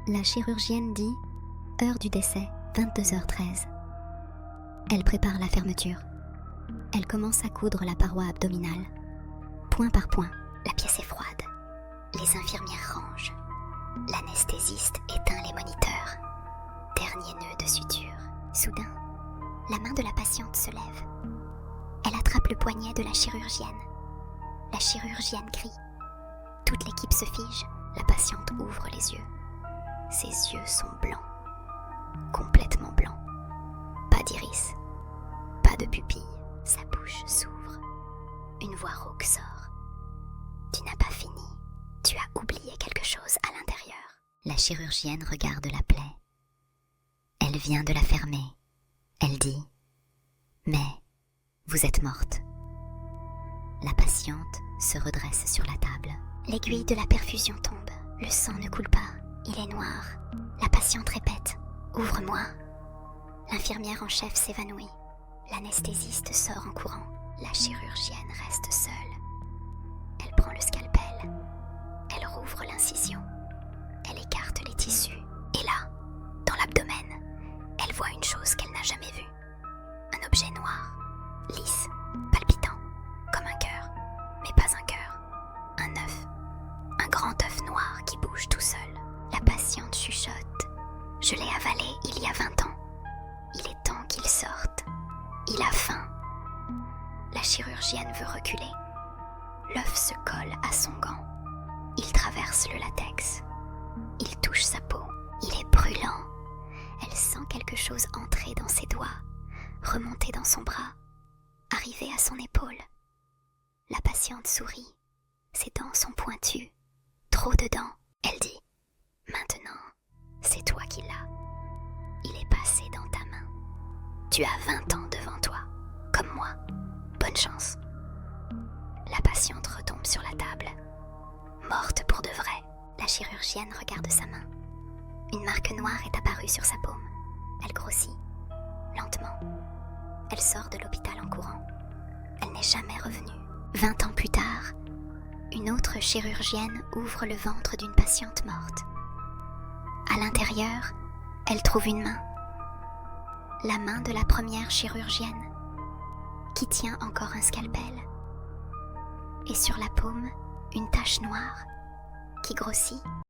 La chirurgienne dit « Heure du décès, 22h13 ». Elle prépare la fermeture. Elle commence à coudre la paroi abdominale. Point par point, la pièce est froide. Les infirmières rangent. L'anesthésiste éteint les moniteurs. Dernier nœud de suture. Soudain, la main de la patiente se lève. Elle attrape le poignet de la chirurgienne. La chirurgienne crie. Toute l'équipe se fige. La patiente ouvre les yeux. Ses yeux sont blancs. Complètement blancs. Pas d'iris. Pas de pupille. Sa bouche s'ouvre. Une voix rauque sort. Tu n'as pas fini. Tu as oublié quelque chose à l'intérieur. La chirurgienne regarde la plaie. Elle vient de la fermer. Elle dit « Mais vous êtes morte ». La patiente se redresse sur la table. L'aiguille de la perfusion tombe. Le sang ne coule pas. Il est noir. La patiente répète « Ouvre-moi ». L'infirmière en chef s'évanouit. L'anesthésiste sort en courant. La chirurgienne reste seule. Elle prend le scalpel. Elle rouvre l'incision. Elle écarte les tissus. Et là, dans l'abdomen, elle voit une chose qu'elle n'a jamais vue. Un objet noir, lisse, palpitant, comme un cœur, mais pas un cœur. Un œuf. Un grand œuf noir qui bouge tout seul. La patiente chuchote. Je l'ai avalé il y a 20 ans. Il est temps qu'il sorte. Il a faim. La chirurgienne veut reculer. L'œuf se colle à son gant. Il traverse le latex. Il touche sa peau. Il est brûlant. Elle sent quelque chose entrer dans ses doigts, remonter dans son bras, arriver à son épaule. La patiente sourit. Ses dents sont pointues. Trop de dents. Elle dit « Maintenant, c'est toi qui l'as. Il est passé dans ta main. Tu as 20 ans devant toi, comme moi. Bonne chance. » La patiente retombe sur la table. Morte pour de vrai. La chirurgienne regarde sa main. Une marque noire est apparue sur sa paume. Elle grossit, lentement. Elle sort de l'hôpital en courant. Elle n'est jamais revenue. 20 ans plus tard, une autre chirurgienne ouvre le ventre d'une patiente morte. À l'intérieur, elle trouve une main. La main de la première chirurgienne, qui tient encore un scalpel. Et sur la paume, une tache noire qui grossit